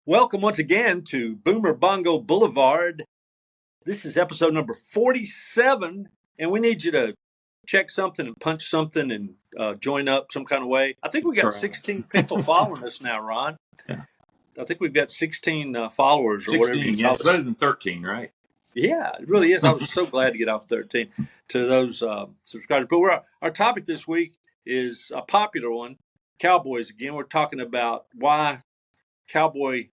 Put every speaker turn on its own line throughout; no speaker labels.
Welcome once again to Boomer Bongo Boulevard. This is episode number 47, and we need you to check something and punch something and join up some kind of way. I think we got
Correct.
16 people following us now, Ron.
Yeah.
I think we've got 16 followers or whatever
16,
you
yeah,
call
it's better
it.
than 13, right?
Yeah, it really is. I was so glad to get off 13 to those subscribers. But our topic this week is a popular one, Cowboys again. We're talking about why cowboy,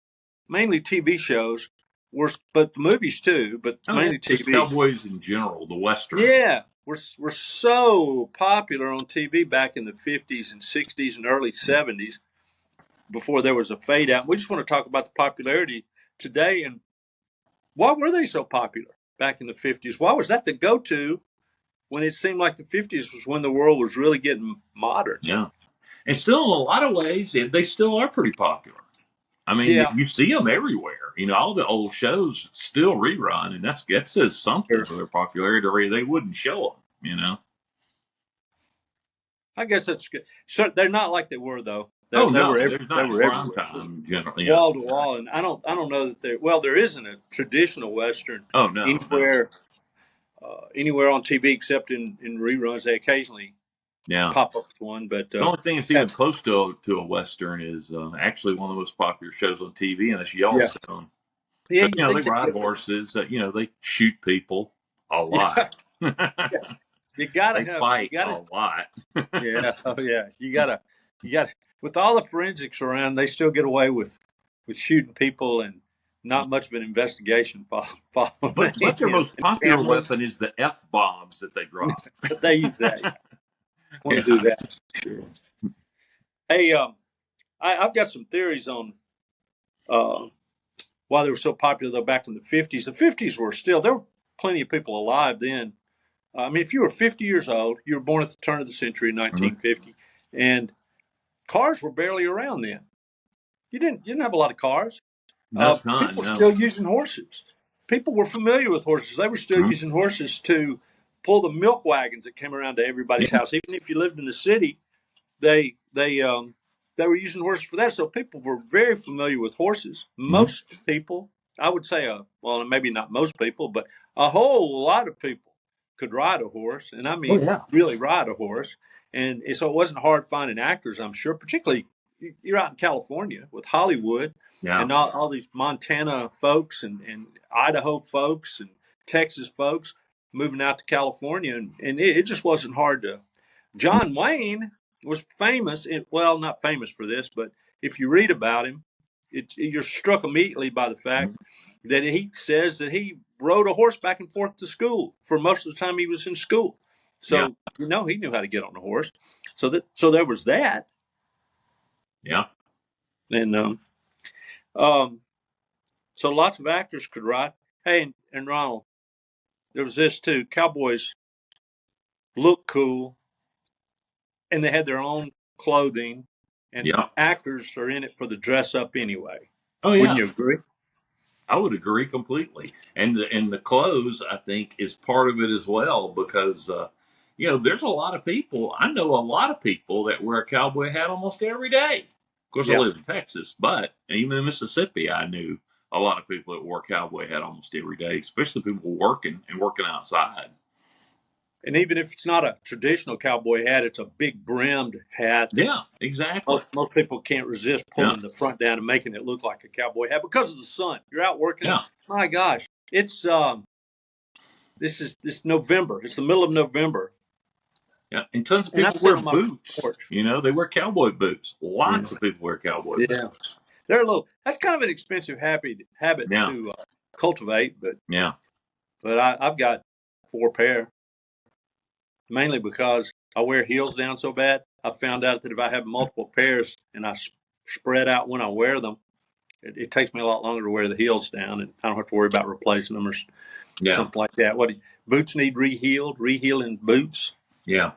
mainly TV shows, but the movies too, but
Oh, yeah,
mainly
just
TV.
Cowboys in general, the Western.
Yeah, we're so popular on TV back in the 50s and 60s and early 70s before there was a fade out. We just want to talk about the popularity today and why were they so popular back in the 50s? Why was that the go-to when it seemed like the 50s was when the world was really getting modern?
Yeah. And still, in a lot of ways, they still are pretty popular. I mean,
Yeah,
you see them everywhere. All the old shows still rerun, and that says something
sure.
for their popularity, or they wouldn't show them.
I guess that's good. So they're not like they were though. They,
Oh,
they
no,
were
there's
they
not
were
prime
everywhere.
time, generally.
Wall to wall, and I don't know that there isn't a traditional western
Oh, no, no.
anywhere on TV except in reruns. They occasionally
Yeah.
pop up with one, but
The only thing that's even close to a Western is actually one of the most popular shows on TV, and that's
yeah,
Yellowstone.
yeah,
But,
they
they
get
ride
good.
horses. They shoot people a
Yeah,
lot.
yeah. You gotta
They
have you
fight
gotta
a lot.
yeah, oh yeah, you gotta with all the forensics around, they still get away with shooting people and not much of an investigation following
But their
and
most popular
cameras,
weapon is the F bombs that they drop.
but they use that. Yeah. Want to do
Yeah.
that? Sure. Hey, I've got some theories on uh, why they were so popular though back in the 50s. The 50s were still there were plenty of people alive then. I mean, if you were 50 years old, you were born at the turn of the century,
Mhm.
1950, and cars were barely around then. You didn't have a lot of cars.
No
People
ton,
were
no.
still using horses. People were familiar with horses. They were still
Mhm.
using horses to pull the milk wagons that came around to everybody's
Yeah.
house. Even if you lived in the city, they they um, they were using horses for that. So people were very familiar with horses.
Mhm.
Most people, I would say, well, maybe not most people, but a whole lot of people could ride a horse, and I
Oh,
mean
yeah.
really ride a horse. And so it wasn't hard finding actors, I'm sure. Particularly, you're out in California with Hollywood
Yeah.
and all these Montana folks and Idaho folks and Texas folks moving out to California, and it just wasn't hard to. John Wayne was famous. Well, not famous for this, but if you read about him, you're struck immediately by the fact
Mhm.
that he says that he rode a horse back and forth to school for most of the time he was in school.
Yeah.
So he knew how to get on a horse. So there was that,
Yeah.
and um, so lots of actors could ride. Hey, and Ronald, there was this too. Cowboys look cool, and they had their own clothing, and
Yeah.
actors are in it for the dress up anyway.
Oh,
Wouldn't
yeah.
you agree?
I would agree completely. And the clothes, I think, is part of it as well because there's a lot of people. I know a lot of people that wear a cowboy hat almost every day. Of course, I
Yeah.
live in Texas, but even in Mississippi, I knew a lot of people that wore cowboy hat almost every day, especially people working and working outside.
And even if it's not a traditional cowboy hat, it's a big brimmed hat that
Yeah, exactly.
most people can't resist
Yeah,
pulling the front down and making it look like a cowboy hat because of the sun. You're out working.
yeah,
My gosh, it's this November. It's the middle of November,
yeah. And tons of
and I'm
people wear
sitting on my front
boots.
porch.
They wear cowboy boots.
Yeah.
Lots of people wear cowboy boots.
Yeah. They're a little. That's kind of an expensive habit
Yeah,
to cultivate,
yeah.
but I've got 4 pair, mainly because I wear heels down so bad. I found out that if I have multiple pairs and I spread out when I wear them, it takes me a lot longer to wear the heels down, and I don't have to worry about replacing them or
Yeah,
something like that. Boots need rehealing boots.
yeah.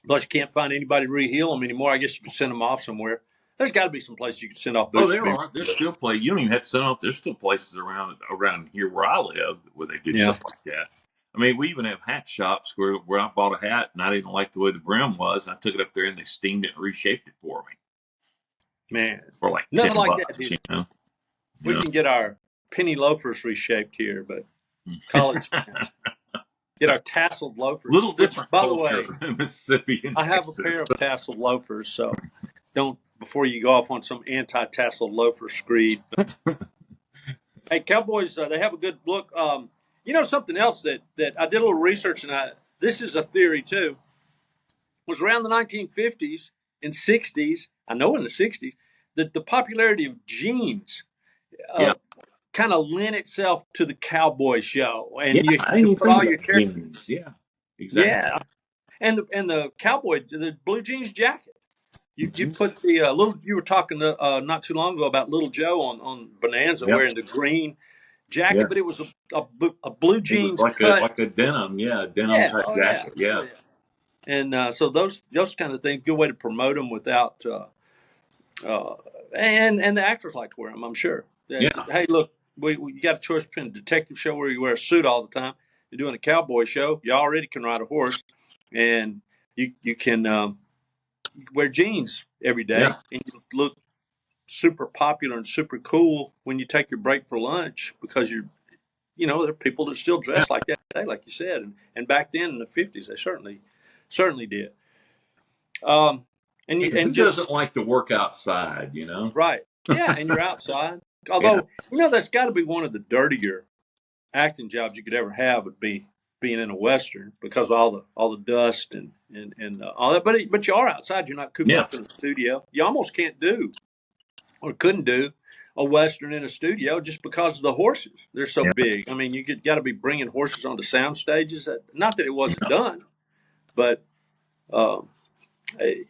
Plus, you can't find anybody to reheel them anymore. I guess you can send them off somewhere. There's got to be some place you can send off
Oh,
boots to
there
be.
are. There's still play. You don't even have to send off. There's still places around here where I live where they do
Yeah,
stuff like that. I mean, we even have hat shops where I bought a hat and I didn't like the way the brim was. And I took it up there and they steamed it and reshaped it for me
man,
for like
nothing
ten
like that
bucks.
here.
You
We
know,
can get our penny loafers reshaped here, but college fans. Get our tasseled loafers,
little
which,
different
by the
culture
way,
in Mississippi and
I have a pair
Texas.
of tasseled loafers, so don't, before you go off on some anti-tasseled loafer screed. Hey, Cowboys, they have a good look. Something else that I did a little research, and this is a theory too, was around the 1950s and 60s, I know in the 60s, that the popularity of jeans
Yeah,
kind of lent itself to the cowboy show,
yeah.
and you
I didn't even
put
think
all your
about
characters.
jeans. Yeah, exactly.
Yeah, and the cowboy, the blue jeans jacket. You
Mhm.
put the little. You were talking not too long ago about Little Joe on Bonanza
Yep.
wearing the green jacket,
Yeah.
but it was a blue
It was
jeans
like
cut.
a denim, yeah, denim
Yeah,
cut
oh yeah,
jacket.
oh
Yeah.
yeah. And so those kind of things, good way to promote them without. Uh, and the actors like to wear them, I'm sure.
Yeah.
Hey, look, you got a choice between a detective show where you wear a suit all the time. You're doing a cowboy show. You already can ride a horse, and you can wear jeans every day,
Yeah.
and you look super popular and super cool when you take your break for lunch because there are people that still
Yeah.
dress like that today, like you said, and back then in the 50s they certainly did. Um,
Who
and just
doesn't like to work outside, you know?
right, yeah, and you're outside.
Yeah.
Although that's got to be one of the dirtier acting jobs you could ever have would be being in a western because of all the dust and all that. But you are outside. You're not cooped
Yeah.
up in a studio. You almost can't do or couldn't do a western in a studio just because of the horses. They're so
Yeah.
big. I mean, you got to be bringing horses onto sound stages. Not that it wasn't
Yeah.
done, but um, eh,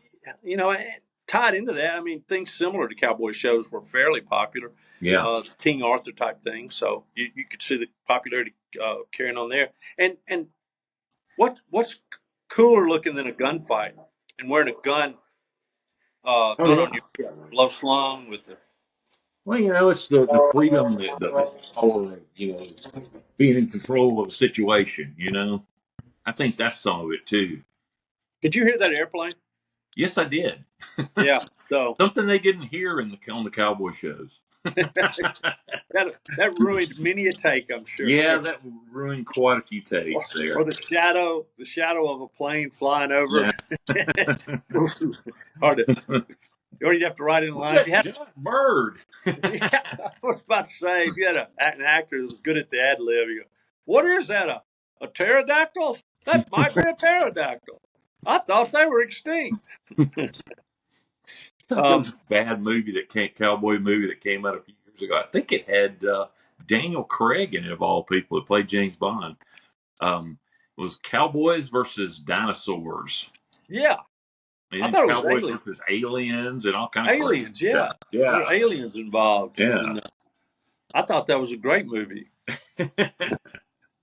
you know, tied into that, I mean, things similar to cowboy shows were fairly popular,
Yeah.
King Arthur type things. So you could see the popularity carrying on there. And what's cooler looking than a gunfight and wearing a gun
Oh,
gun
yeah.
on your hip, low slung with the
Well, it's the freedom, the power of, being in control of a situation, I think that's some of it too.
Did you hear that airplane?
Yes, I did.
Yeah. So
Something they didn't hear on the cowboy shows.
that ruined many a take, I'm sure.
Yeah, that ruined quite a few takes
Or
there.
the shadow of a plane flying over.
Yeah.
Hard to, or you'd have to write in a
Look
line.
at
If you
that
had,
giant bird.
yeah, I was about to say, if you had an actor that was good at the ad lib, you go, "What is that? A pterodactyl? That might be a pterodactyl. I thought they were extinct."
There was a bad movie cowboy movie that came out a few years ago. I think it had Daniel Craig in it, of all people, that played James Bond. It was Cowboys versus Dinosaurs,
Yeah,
and
I
then
thought it was
Cowboys versus Aliens, and all kind of crazy
aliens. Yeah,
stuff.
there
Yeah,
were aliens involved,
yeah.
and I thought that was a great movie.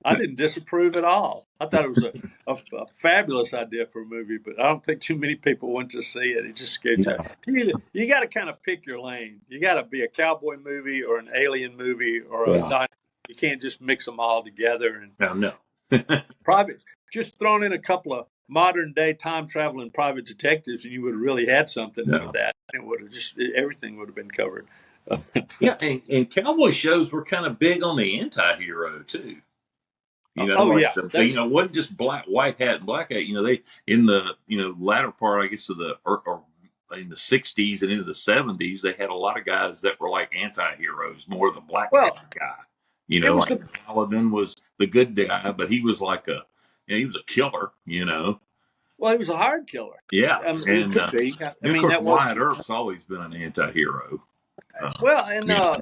I didn't disapprove at all. I thought it was a fabulous idea for a movie, but I don't think too many people went to see it. It just scared you.
Yeah.
You got to kind of pick your lane. You got to be a cowboy movie or an alien movie or a
Yeah.
dino. You can't just mix them all together. And
No.
private, just thrown in a couple of modern day time traveling private detectives, and you would have really had something
No.
with that. It would have everything would have been covered.
Yeah, and cowboy shows were kind of big on the anti-hero too.
Oh
Like
yeah, that's
it wasn't just white hat and black hat. They in the latter part, I guess, of the or in the '60s and into the '70s, they had a lot of guys that were like anti-heroes, more the black
well.
hat guy.
It was
Like Paladin was the good guy, but he was like he was a killer.
Well, he was a hard killer.
Yeah,
He
and
could be. I
of
mean,
course
that was
Wyatt Earp's always been an anti-hero.
well, and
Yeah,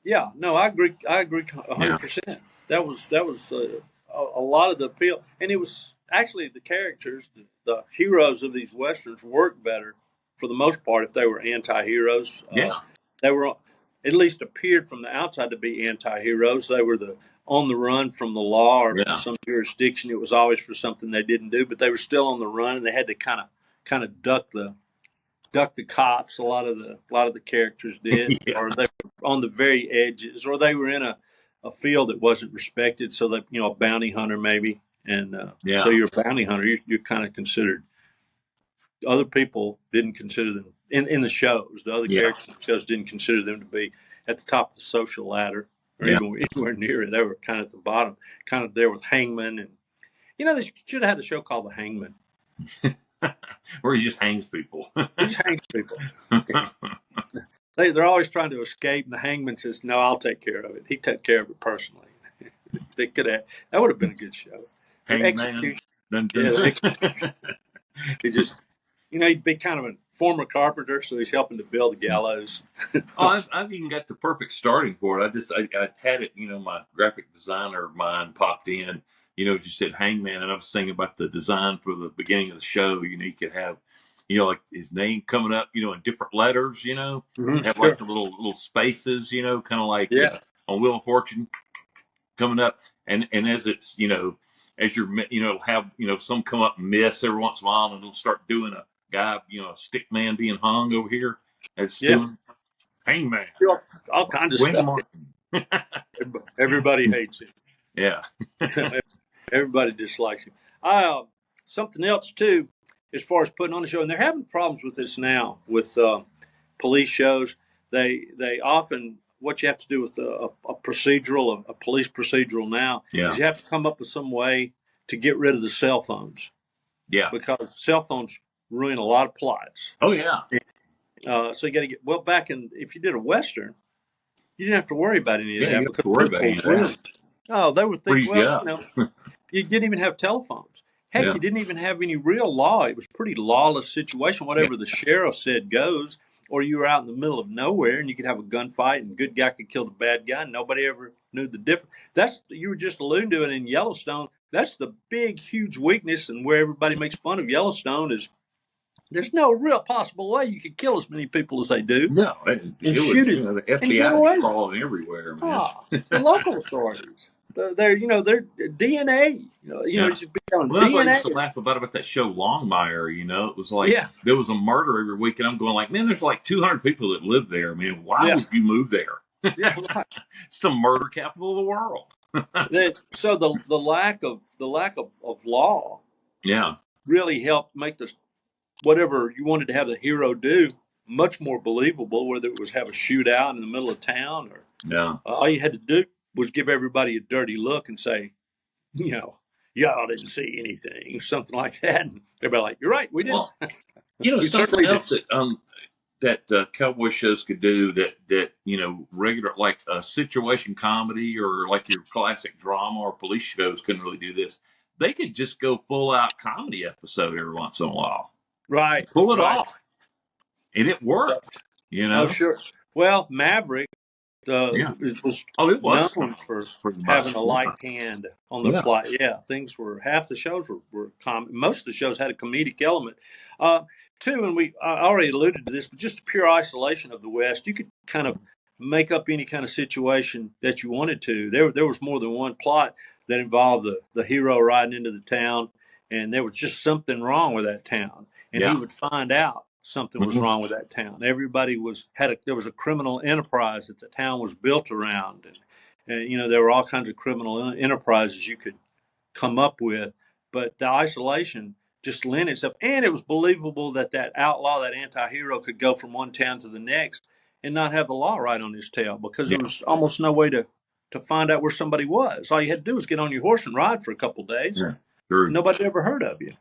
yeah, no, I agree. I agree
yeah,
100%. That was a lot of the appeal, and it was actually the characters, the heroes of these westerns worked better for the most part if they were anti-heroes.
yeah,
They were at least appeared from the outside to be anti-heroes. They were on the run from the law or from
yeah,
some jurisdiction. It was always for something they didn't do, but they were still on the run, and they had to kind of duck the cops. A lot of the characters did,
yeah,
or they were on the very edges, or they were in a field that wasn't respected. So that a bounty hunter maybe, and so
yeah,
you're a bounty hunter. You're kind of considered. Other people didn't consider them in the shows. The other
yeah.
characters in the shows didn't consider them to be at the top of the social ladder or
Yeah.
even anywhere near it. They were kind of at the bottom, kind of there with Hangman. And, they should have had a show called The Hangman.
Where he just hangs people.
He just hangs people. They're always trying to escape, and the Hangman says, "No, I'll take care of it." He took care of it personally. They could have. That would have been a good show.
Hangman. Dun, dun,
Yeah,
dun.
he just, he'd be kind of a former carpenter, so he's helping to build the gallows.
I've even got the perfect starting for it. I had it, my graphic designer of mine popped in, as you said, Hangman, and I was thinking about the design for the beginning of the show. You could have, like his name coming up, in different letters, have like the little spaces, kind of like on Wheel of Fortune coming up. And as it's, as you're, it'll have, some come up and miss every once in a while, and it'll start doing a guy, a stick man being hung over here as doing Hangman.
All kinds of
Wayne
stuff.
Martin.
Everybody hates him.
Yeah.
Everybody dislikes him. Something else too, as far as putting on the show, and they're having problems with this now with police shows. They often, what you have to do with a procedural, a police procedural now, is you have to come up with some way to get rid of the cell phones.
Yeah.
Because cell phones ruin a lot of plots.
Oh yeah.
So you got to get back in. If you did a Western, you didn't have to worry about any of that.
You didn't have to worry about any of that.
Oh, they were thinking,
you
didn't even have telephones. Heck, you didn't even have any real law. It was a pretty lawless situation. Whatever the sheriff said goes. Or you were out in the middle of nowhere and you could have a gunfight and good guy could kill the bad guy and nobody ever knew the difference. You were just alluding to it in Yellowstone. That's the big, huge weakness, and where everybody makes fun of Yellowstone is there's no real possible way you could kill as many people as they do.
No,
and shoot it.
The FBI is crawling everywhere, man.
The local authorities. Their DNA, just be on
well, that's
DNA.
what I used to laugh about that show Longmire. It was like there was a murder every week, and I'm going like, man, there's like 200 people that live there. Man, why would you move there?
Right.
It's the murder capital of the world.
So the lack of law, really helped make this whatever you wanted to have the hero do much more believable. Whether it was have a shootout in the middle of town, or all you had to do was give everybody a dirty look and say, y'all didn't see anything, something like that. And everybody like, you're right, we didn't.
Well, something else that cowboy shows could do that regular, like a situation comedy or like your classic drama or police shows couldn't really do this. They could just go full out comedy episode every once in a while.
Right.
Pull it off. And it worked,
Oh, sure. Well, Maverick, was known for having a light hand on the plot. Yeah, things were half the shows were most of the shows had a comedic element. Too, and I already alluded to this, but just the pure isolation of the West, you could kind of make up any kind of situation that you wanted to. There was more than one plot that involved the hero riding into the town, and there was just something wrong with that town, and he would find out something was wrong with that town. Everybody there was a criminal enterprise that the town was built around, and there were all kinds of criminal enterprises you could come up with, but the isolation just lent itself, and it was believable that outlaw, that anti-hero, could go from one town to the next and not have the law right on his tail, because there was almost no way to find out where somebody was. All you had to do was get on your horse and ride for a couple of days.
Yeah, sure.
Nobody ever heard of you.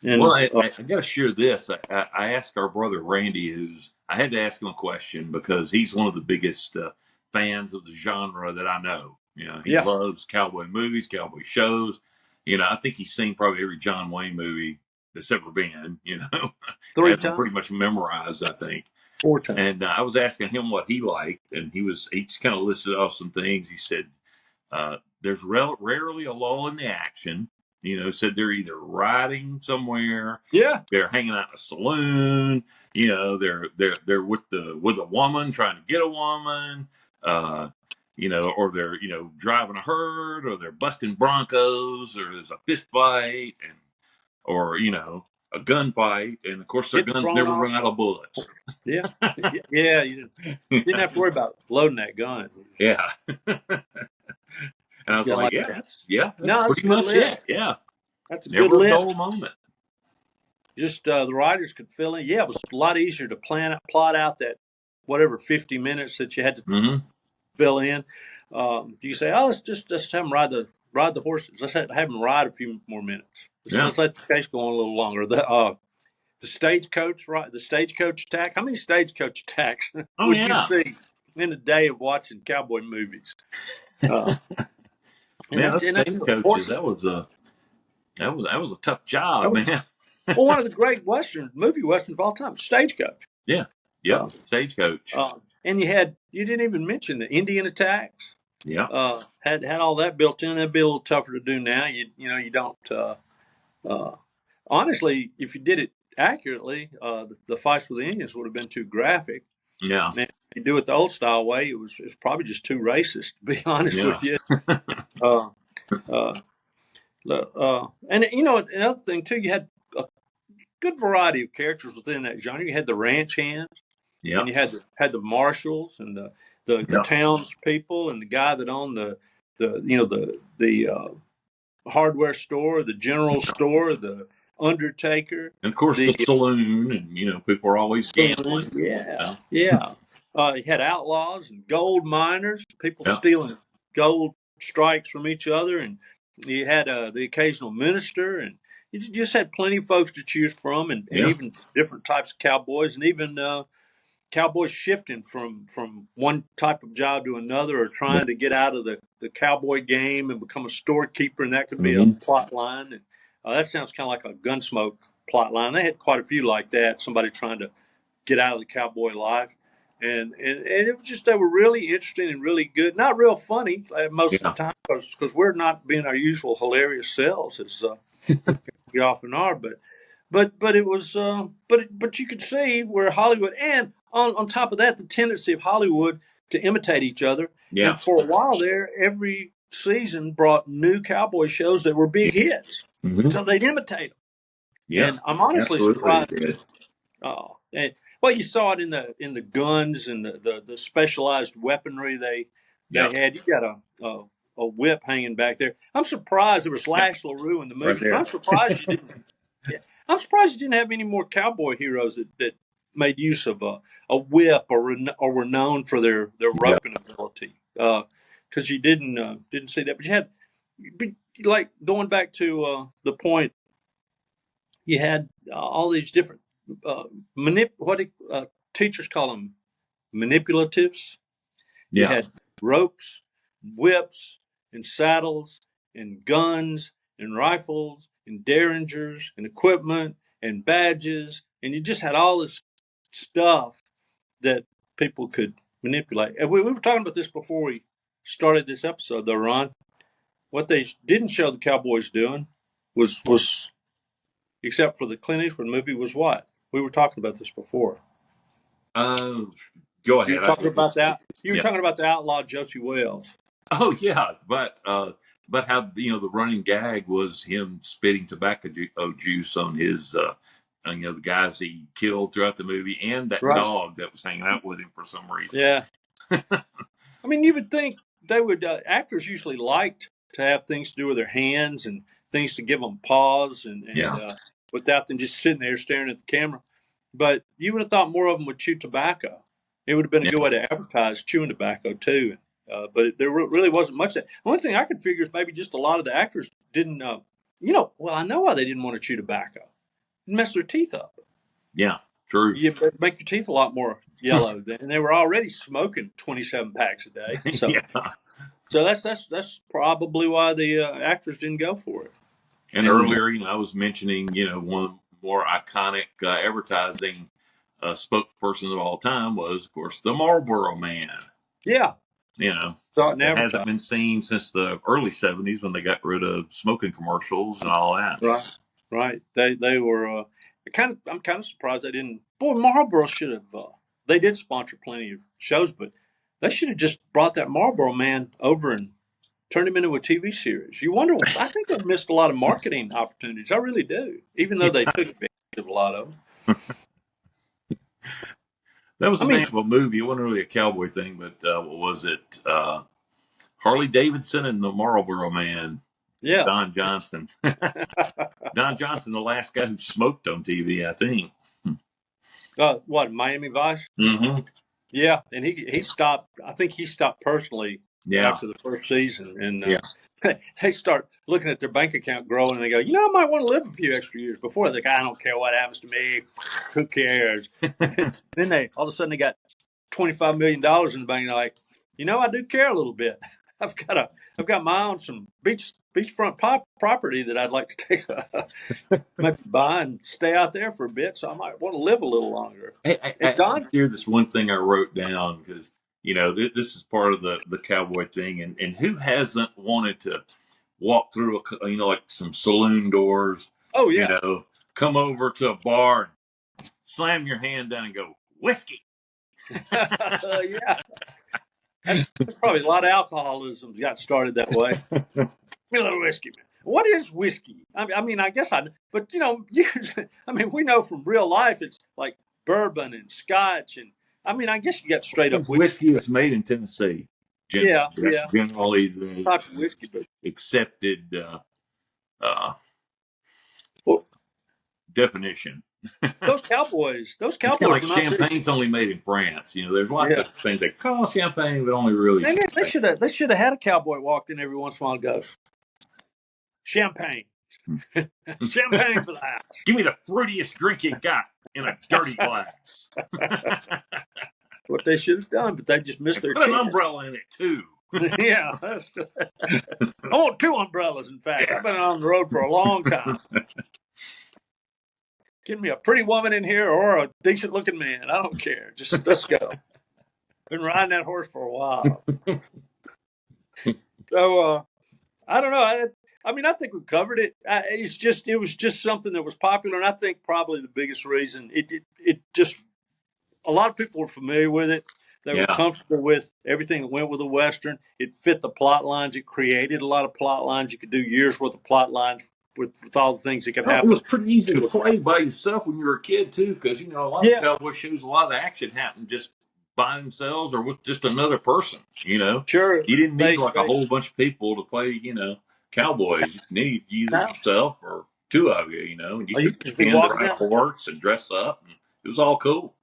And,
well, I got to share this. I asked our brother Randy, I had to ask him a question because he's one of the biggest fans of the genre that I know. He loves cowboy movies, cowboy shows. I think he's seen probably every John Wayne movie that's ever been.
3 times,
pretty much memorized, I think.
4 times.
And I was asking him what he liked, and he just kind of listed off some things. He said, "There's rarely a lull in the action." Said they're either riding somewhere, they're hanging out in a saloon, they're with a woman trying to get a woman, or they're driving a herd, or they're busting broncos, or there's a fist fight, or a gunfight, and of course their guns never run out of bullets.
Yeah, you didn't have to worry about loading that gun.
Yeah. And I was like, that's pretty much it. Yeah.
That's a good list.
Never a dull moment.
Just the writers could fill in. Yeah, it was a lot easier to plot out that whatever 50 minutes that you had to
Hmm.
fill in. Do you say, oh, let's have them ride the horses. Let's have them ride a few more minutes.
Yeah.
Let's let the case go on a little longer. The stagecoach, right? The stagecoach attack. How many stagecoach attacks
Oh
would you
yeah.
see in a day of watching cowboy movies? Uh,
Man, those
and that's
stagecoaches,
horses.
that was a tough
That
job,
was,
man.
well, one of the great movie westerns of all time, Stagecoach.
Yeah. Yep.
Uh,
Stagecoach.
and you didn't even mention the Indian attacks.
Yeah.
Had all that built in. That'd be a little tougher to do now. You don't. Uh, honestly, if you did it accurately, the fights with the Indians would have been too graphic.
Yeah.
And if you do it the old style way, it's probably just too racist. To be honest
Yeah.
with you. Uh, uh, and another thing too, you had a good variety of characters within that genre. You had the ranch hands, and
Yeah.
you had the marshals and the
Yeah.
townspeople and the guy that owned the hardware store, the general store, the undertaker,
And of course,
the
the saloon, and people are always
saloon.
gambling.
Yeah, yeah. You had outlaws and gold miners, people
Yeah.
stealing gold strikes from each other, and you had the occasional minister, and you just had plenty of folks to choose from, and
Yeah.
even different types of cowboys, and even cowboys shifting from one type of job to another, or trying to get out of the cowboy game and become a storekeeper, and that could be a
Hmm.
plot line. And that sounds kind of like a Gunsmoke plot line. They had quite a few like that. Somebody trying to get out of the cowboy life, and it was just, they were really interesting and really good. Not real funny most of
Yeah.
the time because we're not being our usual hilarious selves as we often are, but it was but you could see where Hollywood, and on top of that, the tendency of Hollywood to imitate each other.
Yeah.
And for a while there, every season brought new cowboy shows that were big hits,
Hmm.
so they'd imitate them.
Yeah.
And I'm honestly
Absolutely.
surprised. Oh, well, you saw it in the guns and the specialized weaponry they
Yeah.
had. You got a whip hanging back there. I'm surprised there was
Yeah.
Lash LaRue in the
Right
movies, but
there.
I'm surprised you didn't. Yeah. I'm surprised you didn't have any more cowboy heroes that made use of a whip or were known for their
Yeah.
roping ability. Because you didn't see that, but you had, but like going back to the point, you had all these different teachers call them manipulatives. You
Yeah.
had ropes, whips, and saddles, and guns, and rifles, and derringers, and equipment, and badges, and you just had all this stuff that people could manipulate. And we were talking about this before we started this episode, though, Ron. What they didn't show the Cowboys doing was except for the Clint Eastwood movie, was what? We were talking about this before.
Uh, Go
You were
ahead.
talking about that. You were
Yeah.
talking about the outlaw Josie Wales.
Oh yeah, but how the running gag was him spitting tobacco juice on his the guys he killed throughout the movie, and that
Right.
dog that was hanging out with him for some reason.
Yeah. I mean, you would think they would. Actors usually liked to have things to do with their hands and things to give them pause, and
Yeah.
without them just sitting there staring at the camera. But you would have thought more of them would chew tobacco. It would have been a
Yeah.
good way to advertise chewing tobacco too. But there really wasn't much of that. The only thing I could figure is maybe just a lot of the actors didn't. Well, I know why they didn't want to chew tobacco. It'd mess their teeth up.
Yeah. True.
You make your teeth a lot more yellow, and they were already smoking 27 packs a day. So,
Yeah.
so that's probably why the actors didn't go for it.
And earlier, I was mentioning, one of the more iconic advertising spokespersons of all time was, of course, the Marlboro Man.
Yeah, thought and
It hasn't
advertised.
been seen since the early '70s when they got rid of smoking commercials and all that.
Right. They were I'm kind of surprised they didn't. Boy, Marlboro should have. They did sponsor plenty of shows, but they should have just brought that Marlboro Man over and turned him into a TV series. You wonder. I think they missed a lot of marketing opportunities. I really do. Even though they took advantage of a lot of them.
That was
I
the
mean,
name of a movie. It wasn't really a cowboy thing, but what was it? Harley Davidson and the Marlboro Man.
yeah.
Don Johnson. Don Johnson, the last guy who smoked on TV, I think.
What, Miami Vice?
Mm-hmm.
Yeah, and he stopped. I think he stopped personally
Yeah,
after the first season, and
yeah.
they start looking at their bank account growing, and they go, I might want to live a few extra years. Before they go, I don't care what happens to me. Who cares? Then they all of a sudden they got $25 million in the bank. And they're like, I do care a little bit. I've got my own some beachfront property that I'd like to take maybe buy and stay out there for a bit. So I might want to live a little longer. And Don,
Here's this one thing I wrote down because this is part of the cowboy thing, and who hasn't wanted to walk through like some saloon doors,
oh
you
yeah,
know, come over to a bar, and slam your hand down and go whiskey.
yeah. That's probably a lot of alcoholism got started that way. Give me a little whiskey, man. What is whiskey? I mean, I guess but I mean, we know from real life it's like bourbon and scotch, and I mean, I guess you got straight up
Because
whiskey.
whiskey is made in Tennessee.
Yeah,
That's
yeah,
generally the
type of whiskey, but
accepted uh,
well,
definition.
those
It's kind of
cowboys
like
were not big.
champagne's only made in France. There's lots
Yeah,
of things they call champagne, but only really
they
champagne.
should have had a cowboy walk in every once in a while and goes champagne, champagne for the house.
Give me the fruitiest drink you got in a dirty glass.
What they should have done, but they just missed
And
their
put an
chance.
umbrella in it too.
Yeah, I want two umbrellas. In fact,
Yeah.
I've been on the road for a long time. Give me a pretty woman in here or a decent looking man. I don't care. Just let's go. Been riding that horse for a while. So I don't know. I mean, I think we covered it. It was just something that was popular, and I think probably the biggest reason it just a lot of people were familiar with it. They were
Yeah.
comfortable with everything that went with a Western. It fit the plot lines. It created a lot of plot lines. You could do years worth of plot lines with all the things that could
Well, it was
happen
pretty easy to
to it.
play by yourself when you were a kid too, because a lot of
Yeah,
cowboy shows, a lot of the action happened just by themselves or with just another person.
sure.
You didn't need
Face
like a
face.
whole bunch of people to play. Cowboys. You need either
Now,
yourself or two of you. And you
you
could
could just be
pretend to
walking
ride
down
a horse and dress up, and it was all cool.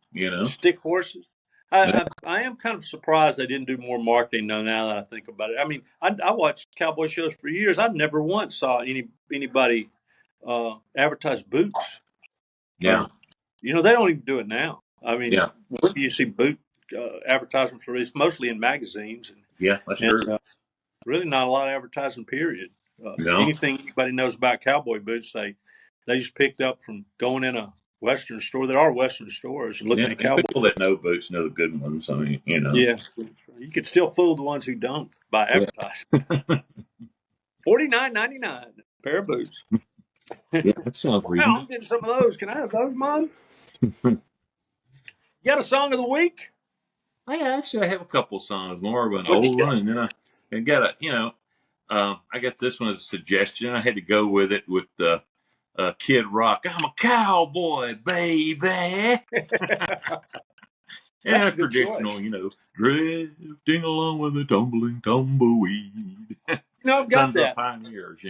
stick horses. I am kind of surprised they didn't do more marketing though. Now that I think about it, I mean, I watched cowboy shows for years. I never once saw anybody advertise boots.
Yeah,
Or they don't even do it now. I mean,
yeah,
where do you see boot advertisements released? Mostly in magazines,
yeah. That's
and
true.
really not a lot of advertising. Period.
No,
Anything anybody knows about cowboy boots, they just picked up from going in a Western store. There are Western stores and
yeah.
looking at
And
cowboy.
people that know boots know the good ones. I mean.
Yeah, you could still fool the ones who don't by
Yeah.
advertising. $49.99 pair of boots.
Yeah, that sounds
Wow,
reasonable.
I'm getting some of those. Can I have those, Mom? You got a song of the week?
I have a couple songs, more of an
What you
old
got?
one, and then I got I got this one as a suggestion. I had to go with it with Kid Rock. I'm a cowboy, baby.
That's
And
a
a
good choice.
traditional, drifting along with a tumbling tumbleweed.
I've got
Sons of
that.
Pioneers,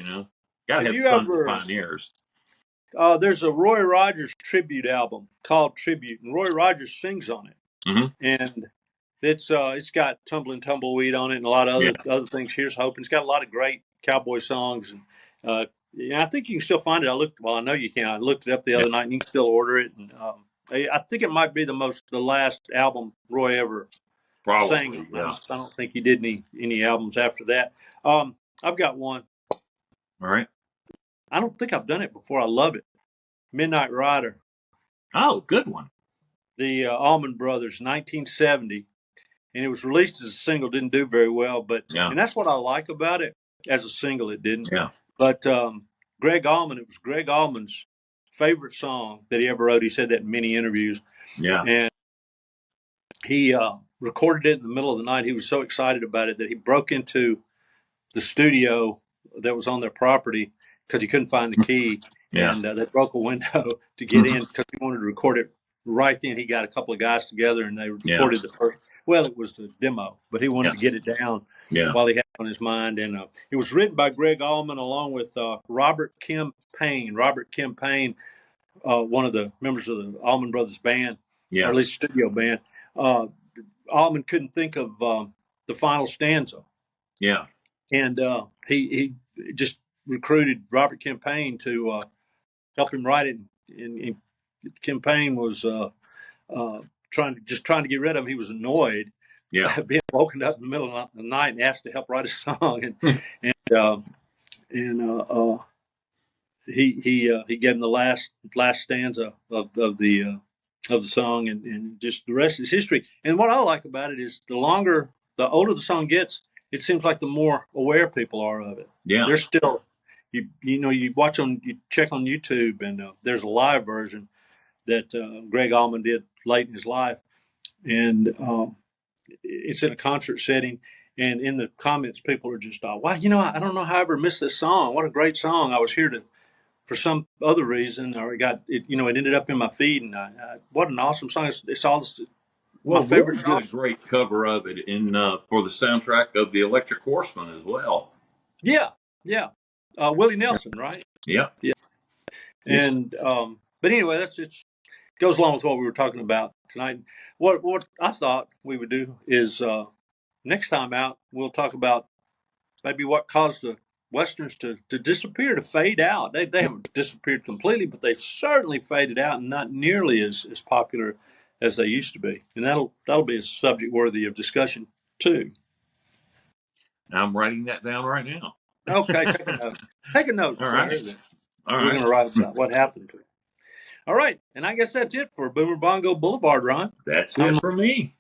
Gotta
Have
have
you
Sons of
ever?
Pioneers.
There's a Roy Rogers tribute album called Tribute, and Roy Rogers sings on it,
Hmm.
and it's got Tumbling Tumbleweed on it and a lot of
Yeah,
other things. Here's Hoping. It's got a lot of great cowboy songs, and I think you can still find it. I know you can. I looked it up the
yeah,
other night, and you can still order it. And I think it might be the last album Roy ever sang
probably,
on.
yeah.
I don't think he did any albums after that. I've got one.
All right.
I don't think I've done it before. I love it. Midnight Rider,
Oh, good one.
the Allman Brothers, 1970, and it was released as a single. Didn't do very well,
Yeah,
and that's what I like about it. As a single, it didn't.
yeah,
But Greg Allman, it was Greg Allman's favorite song that he ever wrote. He said that in many interviews,
yeah,
and he recorded it in the middle of the night. He was so excited about it that he broke into the studio that was on their property because he couldn't find the key,
yeah.
and they broke a window to get in because he wanted to record it right then. He got a couple of guys together and they
Yeah,
recorded the first. Well, it was the demo, but he wanted
yeah,
to get it down
yeah,
while he had it on his mind. And it was written by Greg Allman along with Robert Kim Payne. Robert Kim Payne, one of the members of the Allman Brothers band, or
yeah.
at least studio band. Uh, Allman couldn't think of the final stanza,
Yeah.
and he just recruited Robert Campaign to help him write it. And Campaign was trying to get rid of him. He was annoyed
Yeah.
being woken up in the middle of the night and asked to help write a song, and he gave him the last stanza of the song, and just the rest is history. And what I like about it is the older the song gets, it seems like the more aware people are of it.
Yeah.
There's still, you check on YouTube, and there's a live version that Greg Allman did late in his life, and it's in a concert setting. And in the comments, people are just, wow, I don't know how I ever missed this song. What a great song! I was here to, for some other reason, or it ended up in my feed, and what an awesome song! It's all
Well,
my favorite
Willie
song.
did a great cover of it for the soundtrack of the Electric Horseman as well.
Yeah, Willie Nelson, right?
Yeah.
Yeah. And but anyway, it goes along with what we were talking about tonight. What I thought we would do is next time out we'll talk about maybe what caused the Westerns to disappear, to fade out. They haven't disappeared completely, but they've certainly faded out and not nearly as popular as they used to be. And that'll be a subject worthy of discussion too.
I'm writing that down right now.
Okay, take a note. Take a note.
All right. All
We're
right.
going to write about what happened to it. All right, and I guess that's it for Boomer Bongo Boulevard, Ron.
That's it for me.